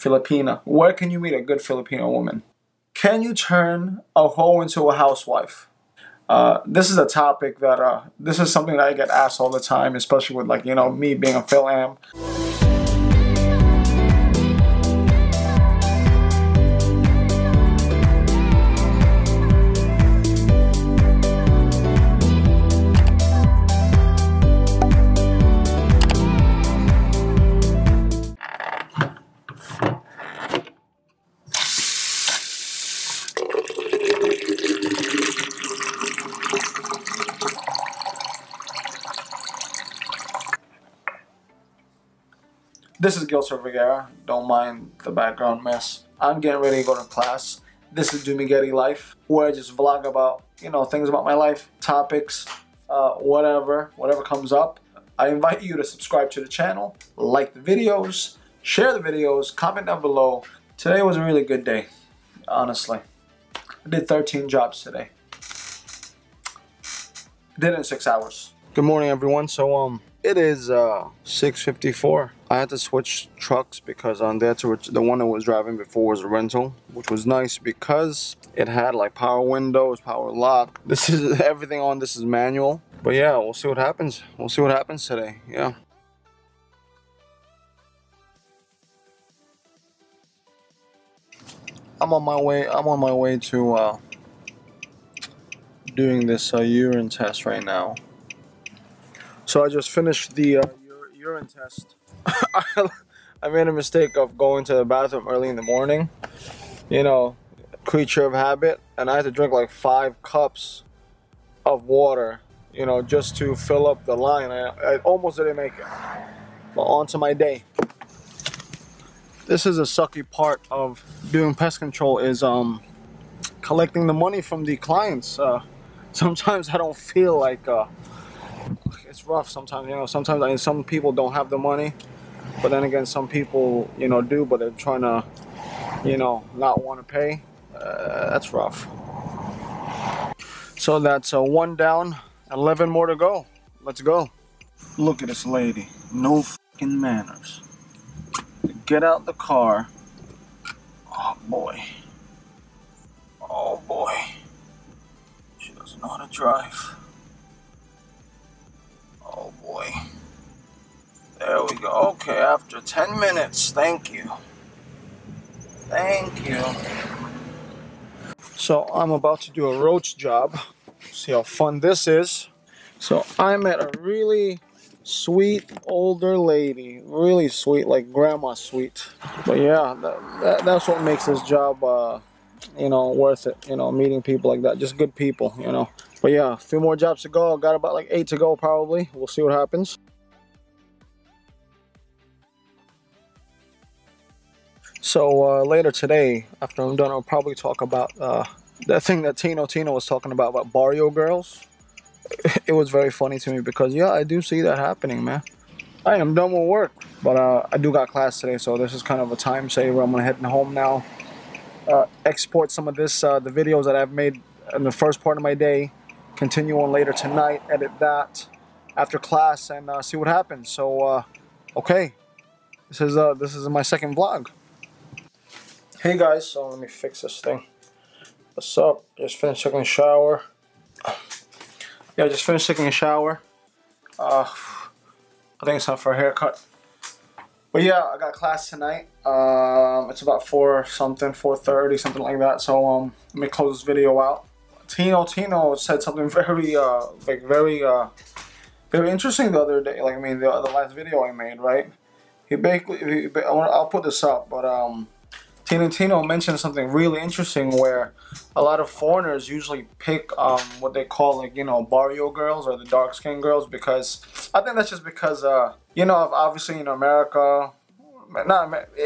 Filipina. Where can you meet a good Filipino woman? Can you turn a hoe into a housewife? This is a topic that, this is something that I get asked all the time, especially with, like, you know, me being a Phil Am. This is Gilser Vergara. Don't mind the background mess. I'm getting ready to go to class. This is Dumigetti Life, where I just vlog about, you know, things about my life, topics, whatever comes up. I invite you to subscribe to the channel, like the videos, share the videos, comment down below. Today was a really good day, honestly. I did 13 jobs today. Did it in 6 hours. Good morning, everyone. So, it is 6:54. I had to switch trucks because the one I was driving before was a rental, which was nice because it had like power windows, power lock. This is everything on this is manual. But yeah, we'll see what happens. We'll see what happens today. Yeah. I'm on my way to doing this urine test right now. So I just finished the urine test. I made a mistake of going to the bathroom early in the morning. You know, creature of habit. And I had to drink like 5 cups of water, you know, just to fill up the line. I almost didn't make it. But on to my day. This is a sucky part of doing pest control is collecting the money from the clients. Sometimes I don't feel like... it's rough sometimes, you know. Sometimes some people don't have the money, but then again, some people, you know, do, but they're trying to, you know, not want to pay. That's rough. So that's 1 down, 11 more to go. Let's go. Look at this lady. No fucking manners. Get out the car. Oh boy. Oh boy. She doesn't know how to drive. Oh boy. There we go. Okay, after 10 minutes. Thank you. Thank you. So I'm about to do a roach job. See how fun this is. So I met a really sweet older lady. Really sweet, like grandma sweet. But yeah, that's what makes this job, you know, worth it. You know, meeting people like that. Just good people, you know. But yeah, a few more jobs to go. Got about like 8 to go probably. We'll see what happens. So later today, after I'm done, I'll probably talk about that thing that Tino was talking about barrio girls. It was very funny to me because yeah, I do see that happening, man. I am done with work, but I do got class today, so this is kind of a time saver. I'm gonna head home now. Export some of this, the videos that I've made in the first part of my day. Continue on later tonight, edit that after class, and see what happens. So okay, this is my second vlog. Hey guys, so let me fix this thing. What's up? Just finished taking a shower. Yeah, just finished taking a shower. I think it's time for a haircut. But yeah, I got class tonight. It's about 4:30, something like that. So let me close this video out. Tino said something very very interesting the other day. Like, I mean, the last video I made, right? I'll put this up, but Tino mentioned something really interesting where a lot of foreigners usually pick what they call, like, you know, barrio girls or the dark skinned girls, because I think that's just because you know, obviously in America,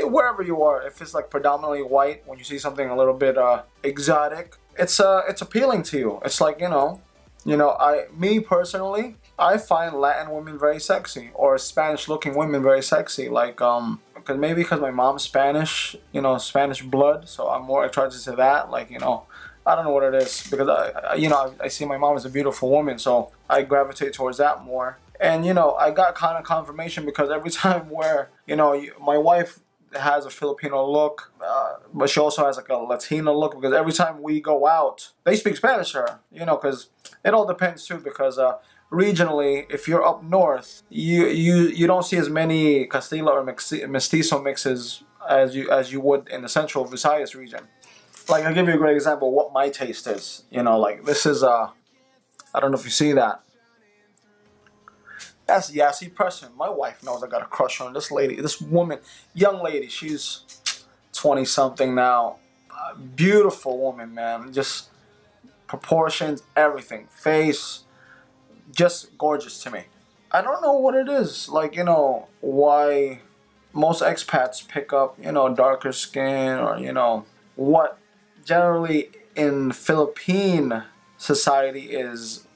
wherever you are, if it's like predominantly white, when you see something a little bit exotic, it's appealing to you. It's like, you know, me personally, I find Latin women very sexy, or Spanish looking women very sexy, like maybe because my mom's Spanish, you know, Spanish blood, so I'm more attracted to that. Like, you know, I don't know what it is, because I see my mom as a beautiful woman, so I gravitate towards that more. And, you know, I got kind of confirmation because every time where, you know, my wife has a Filipino look, but she also has like a Latino look, because every time we go out, they speak Spanish to her, because it all depends too, because regionally, if you're up north, you don't see as many Castilla or Mestizo mixes as you would in the central Visayas region. Like, I'll give you a great example of what my taste is. Like, this is, I don't know if you see that. That's Yassi Preston. My wife knows I got a crush on this lady, this woman, young lady. She's 20-something now. Beautiful woman, man. Just proportions, everything. Face, just gorgeous to me. I don't know what it is. Like, why most expats pick up, darker skin, or, what generally in Philippine society is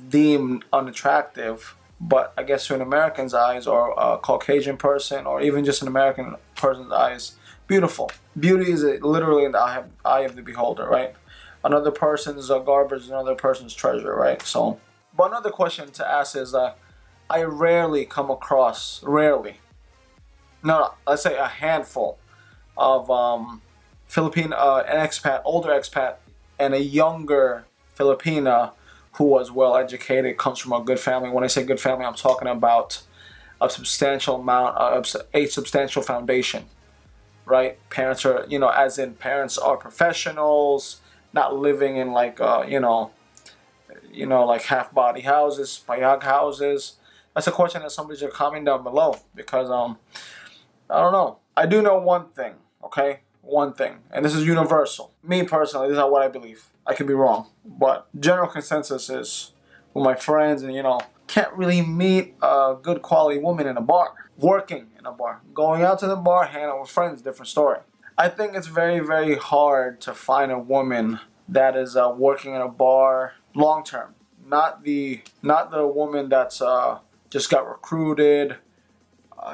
deemed unattractive, but I guess to an American's eyes, or a Caucasian person, or even just an American person's eyes, beautiful. Beauty is literally in the eye of the beholder, right? Another person's garbage, another person's treasure, right? So, but another question to ask is, I rarely come across, let's say a handful of Filipino, an expat, older expat, and a younger Filipina who was well educated, comes from a good family. When I say good family, I'm talking about a substantial amount, a substantial foundation, right? Parents are, as in parents are professionals, not living in like, like half-body houses, payag houses. That's a question that somebody should comment down below, because I don't know. I do know one thing, okay? One thing, and this is universal. Me personally, this is what I believe. I could be wrong, but general consensus is, with my friends, and can't really meet a good quality woman in a bar, working in a bar, going out to the bar, hanging out with friends, different story. I think it's very, very hard to find a woman that is working in a bar long term. Not the woman that's just got recruited.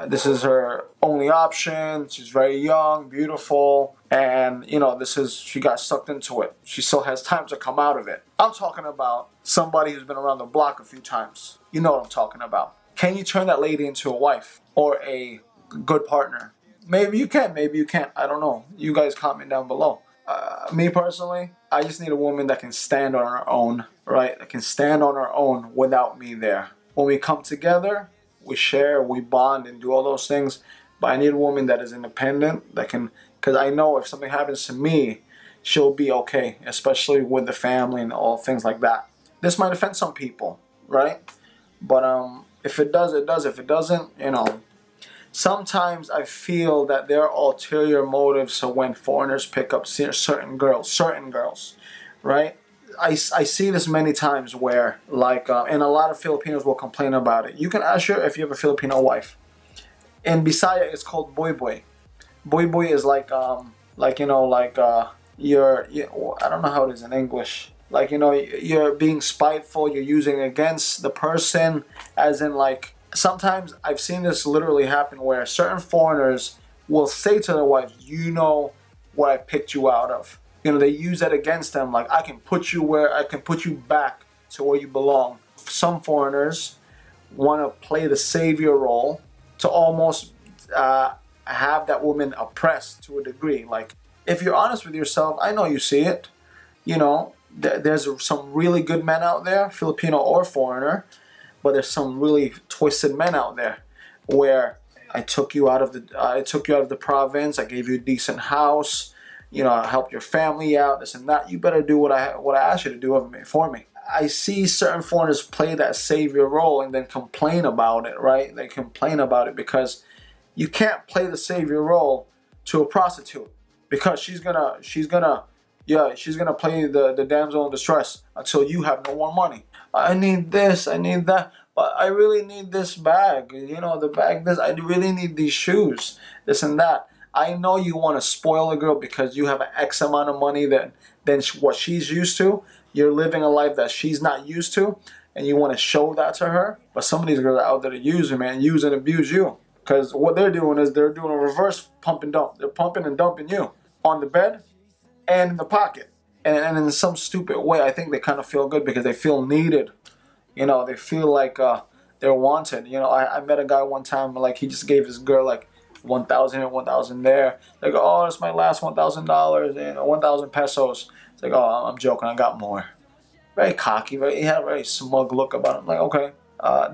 This is her only option. She's very young, beautiful, and she got sucked into it. She still has time to come out of it. I'm talking about somebody who's been around the block a few times. You know what I'm talking about. Can you turn that lady into a wife or a good partner? Maybe you can, maybe you can't. I don't know. You guys comment down below. Me personally, I just need a woman that can stand on her own, right? That can stand on her own without me there. When we come together, we share, we bond, and do all those things. But I need a woman that is independent, that can, because I know if something happens to me, she'll be okay, especially with the family and all things like that. This might offend some people, right? But if it does, it does. If it doesn't, sometimes I feel that there are ulterior motives. So when foreigners pick up certain girls, right? I see this many times where, like, and a lot of Filipinos will complain about it. You can ask her if you have a Filipino wife. In Bisaya, it's called boy boy. Boy boy is like you're I don't know how it is in English. Like, you're being spiteful. You're using against the person, as in, like, sometimes I've seen this literally happen where certain foreigners will say to their wife, what I picked you out of. They use that against them, like, I can put you back to where you belong. Some foreigners want to play the savior role to almost have that woman oppressed to a degree. Like, if you're honest with yourself, I know you see it. There's some really good men out there, Filipino or foreigner, but there's some really twisted men out there where I took you out of the province, I gave you a decent house, I helped your family out, this and that. You better do what I asked you to do for me. I see certain foreigners play that savior role and then complain about it, right? They complain about it because you can't play the savior role to a prostitute, because she's gonna play the damsel in distress until you have no more money. I need this, I need that, but I really need this bag, the bag this, I really need these shoes, this and that. I know you want to spoil a girl because you have an X amount of money than what she's used to. You're living a life that she's not used to, and you want to show that to her. But some of these girls are out there to use you, man, use and abuse you. Because what they're doing is they're doing a reverse pump and dump. They're pumping and dumping you on the bed and in the pocket. And in some stupid way, I think they kind of feel good because they feel needed. They feel like they're wanted. I met a guy one time, like, he just gave his girl like 1,000 here, 1,000 there. They go, oh, it's my last $1,000, 1,000 pesos. It's like, oh, I'm joking, I got more. Very cocky, he had a very smug look about him. Like, okay.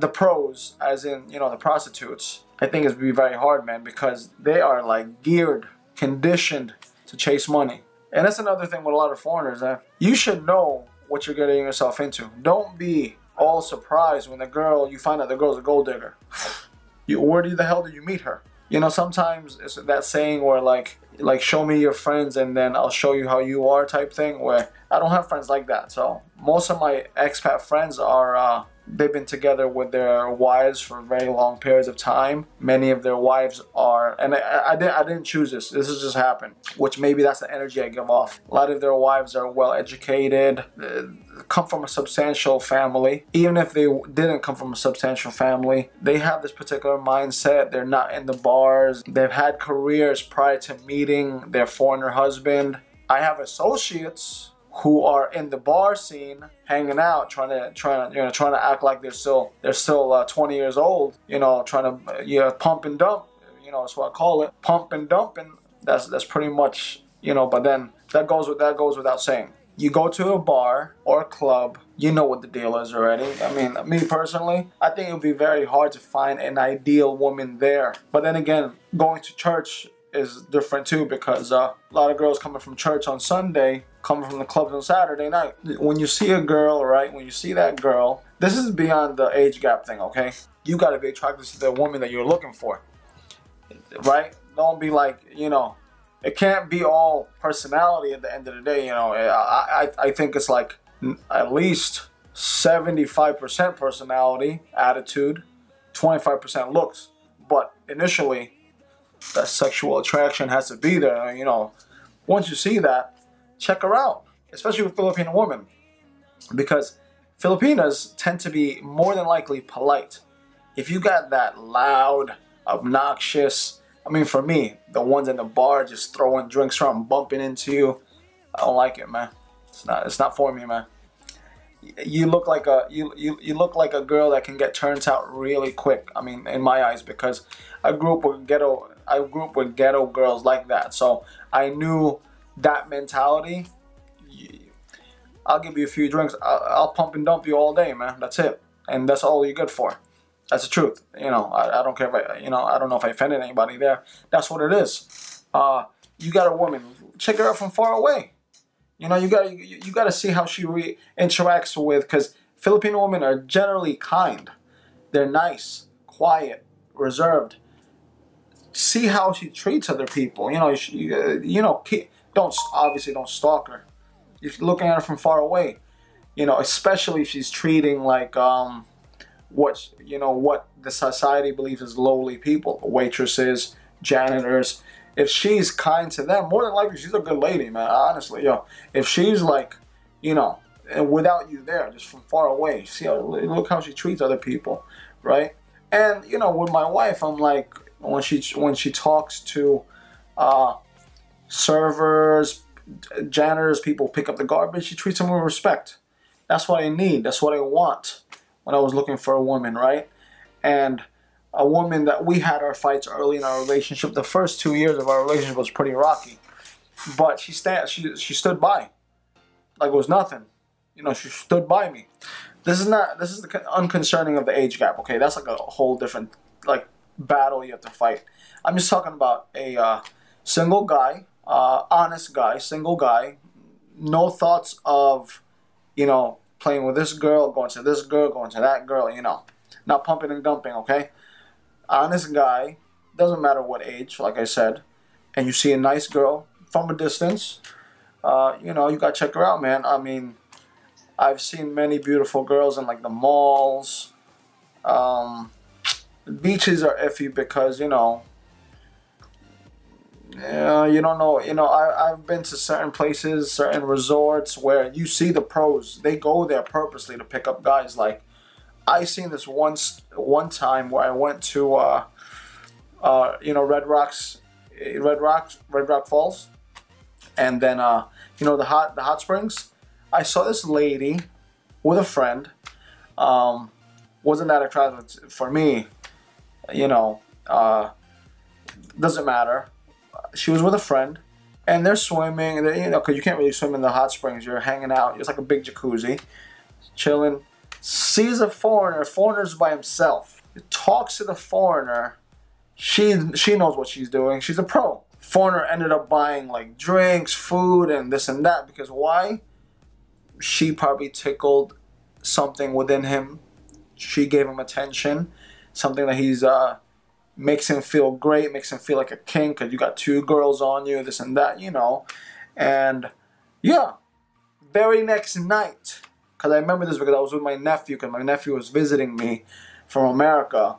The pros, as in, the prostitutes, I think it's be very hard, man, because they are like geared, conditioned to chase money. And that's another thing with a lot of foreigners. You should know what you're getting yourself into. Don't be all surprised when you find out the girl's a gold digger. Where the hell did you meet her? Sometimes it's that saying where like show me your friends and then I'll show you how you are type thing, where I don't have friends like that. So most of my expat friends are they've been together with their wives for very long periods of time. Many of their wives are, and I didn't choose this. This has just happened, which maybe that's the energy I give off. A lot of their wives are well educated, come from a substantial family. Even if they didn't come from a substantial family, they have this particular mindset. They're not in the bars. They've had careers prior to meeting their foreigner husband. I have associates who are in the bar scene, hanging out, trying to act like they're still 20 years old, trying to pump and dump, that's what I call it, pump and dump, and that's pretty much, but then that goes without saying. You go to a bar or a club, you know what the deal is already. I mean, me personally, I think it would be very hard to find an ideal woman there. But then again, going to church is different too, because a lot of girls coming from church on Sunday, coming from the clubs on Saturday night. When you see a girl, right, when you see that girl, this is beyond the age gap thing, okay? You got to be attracted to the woman that you're looking for, right? Don't be like, it can't be all personality at the end of the day, I think it's like at least 75% personality, attitude, 25% looks. But initially, that sexual attraction has to be there. Once you see that, check her out, especially with Filipino women, because Filipinas tend to be more than likely polite. If you got that loud, obnoxious, I mean, for me, the ones in the bar just throwing drinks around, bumping into you, I don't like it, man. It's not for me, man. You look like you look like a girl that can get turned out really quick. I mean, in my eyes, because I grew up with ghetto girls like that. So I knew that mentality. I'll give you a few drinks. I'll pump and dump you all day, man. That's it, and that's all you're good for. That's the truth. I don't care if I don't know if I offended anybody there. That's what it is. You got a woman, check her out from far away. You gotta see how she interacts with, because Filipino women are generally kind. They're nice, quiet, reserved. See how she treats other people. Don't stalk her. You're looking at her from far away. Especially if she's treating like what the society believes is lowly people, waitresses, janitors. If she's kind to them, more than likely she's a good lady, man. Honestly, if she's like, and without you there, just from far away, look how she treats other people, right? And with my wife, I'm like, when she talks to servers, janitors, people pick up the garbage, she treats them with respect. That's what I need. That's what I want when I was looking for a woman, right? And a woman that we had our fights early in our relationship. The first 2 years of our relationship was pretty rocky, but she stood by like it was nothing. She stood by me. This is the unconcerning of the age gap. Okay, that's like a whole different battle you have to fight. I'm just talking about a single guy, honest guy, single guy, no thoughts of playing with this girl, going to this girl, going to that girl. Not pumping and dumping. Okay. Honest guy, doesn't matter what age, like I said, and you see a nice girl from a distance, you gotta check her out, man. I mean, I've seen many beautiful girls in the malls. Beaches are iffy because you don't know. I've been to certain places, certain resorts where you see the pros. They go there purposely to pick up guys. Like, I seen this one time where I went to Red Rock Falls, and then the hot springs. I saw this lady with a friend. Wasn't that attractive for me, Doesn't matter. She was with a friend, and they're swimming, and you know, because you can't really swim in the hot springs. You're hanging out. It's like a big jacuzzi, chilling. Sees a foreigner. Foreigner's by himself. He talks to the foreigner. She knows what she's doing. She's a pro. Foreigner ended up buying like drinks, food, and this and that, because why? She probably tickled something within him. She gave him attention, something that he's makes him feel great, makes him feel like a king because you got 2 girls on you, this and that, you know. And yeah, very next night, because I remember this because I was with my nephew, because my nephew was visiting me from America.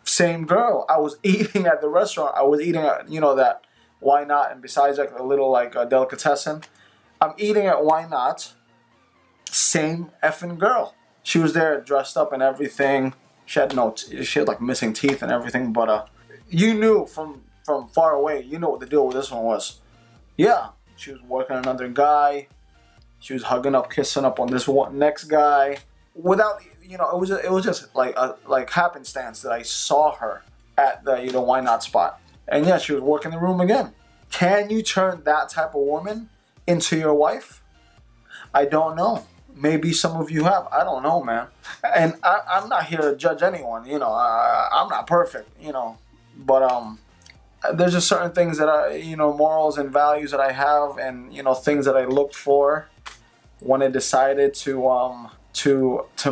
Same girl. I was eating at the restaurant. I was eating at, you know, that Why Not, and besides like a little like a delicatessen. I'm eating at Why Not. Same effing girl. She was there dressed up and everything. She had like missing teeth and everything, but you knew from far away, you know what the deal with this one was. Yeah, she was working on another guy. She was hugging up, kissing up on this one next guy. Without, you know, it was just like happenstance that I saw her at the, you know, Why Not spot. And yeah, she was working the room again. Can you turn that type of woman into your wife? I don't know. Maybe some of you have. I don't know, man. And I'm not here to judge anyone. You know, I'm not perfect. You know, but there's just certain things that I, you know, morals and values that I have, and you know, things that I looked for when I decided to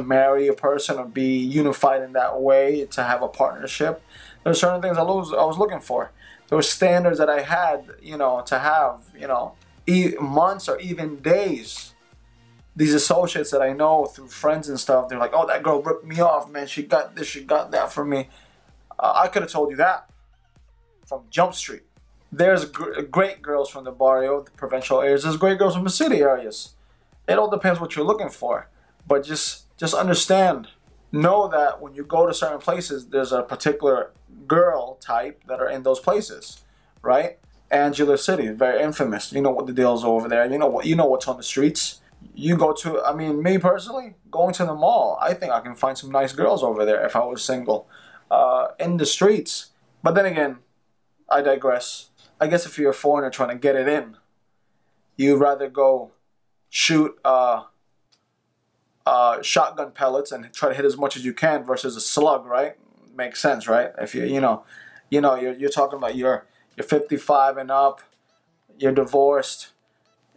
marry a person or be unified in that way, to have a partnership. There's certain things I was looking for. There were standards that I had, you know, to have, you know, months or even days. These associates that I know through friends and stuff, they're like, oh, that girl ripped me off, man. She got this, she got that from me. I could have told you that from Jump Street. There's great girls from the barrio, the provincial areas. There's great girls from the city areas. It all depends what you're looking for. But just understand, know that when you go to certain places, there's a particular girl type that are in those places, right? Angela City, very infamous. You know what the deal's over there. You know what's on the streets. You go to, I mean, me personally, going to the mall, I think I can find some nice girls over there if I was single, in the streets. But then again, I digress. I guess if you're a foreigner trying to get it in, you'd rather go shoot shotgun pellets and try to hit as much as you can versus a slug, right? Makes sense, right? If you're talking about you're 55 and up, you're divorced,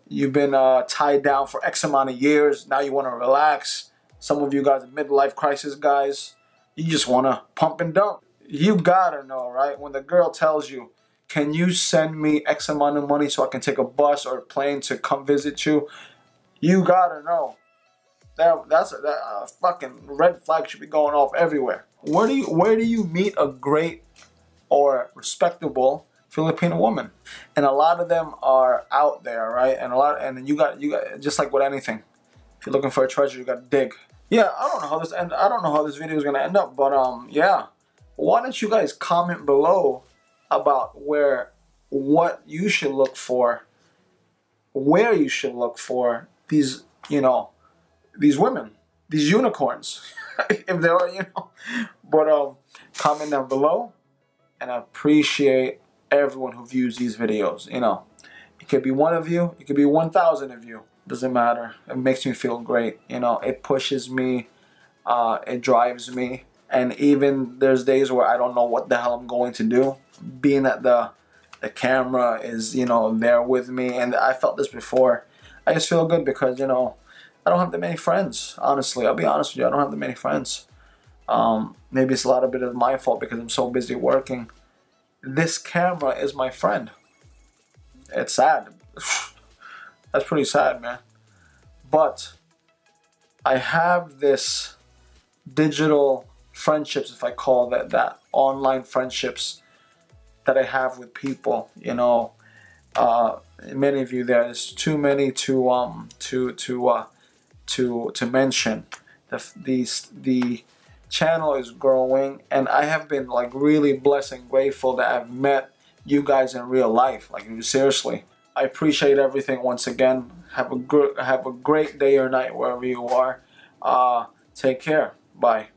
you've been tied down for X amount of years. Now you want to relax. Some of you guys are midlife crisis guys. You just want to pump and dump. You gotta know, right? When the girl tells you, can you send me X amount of money so I can take a bus or a plane to come visit you? You gotta know. That fucking red flag should be going off everywhere. Where do you meet a great or respectable Filipino woman? And a lot of them are out there, right? And you got just like with anything. If you're looking for a treasure, you got to dig. Yeah, I don't know how this video is gonna end up, but yeah. Why don't you guys comment below about what you should look for, where you should look for these, you know, these women, these unicorns, if there are, you know. But comment down below, and I appreciate everyone who views these videos. You know, it could be one of you, it could be 1,000 of you. Doesn't matter. It makes me feel great. You know, it pushes me, it drives me, and even there's days where I don't know what the hell I'm going to do. Being that the camera is, you know, there with me, and I felt this before. I just feel good because, you know, I don't have that many friends, honestly. I'll be honest with you, I don't have that many friends. Maybe it's a lot of bit of my fault because I'm so busy working. This camera is my friend. It's sad. That's pretty sad, man. But I have this digital friendships, if I call that online friendships that I have with people, you know. Many of you there's too many to mention. The channel is growing, and I have been like really blessed and grateful that I've met you guys in real life. Like, seriously, I appreciate everything once again. Have a great day or night wherever you are. Take care. Bye.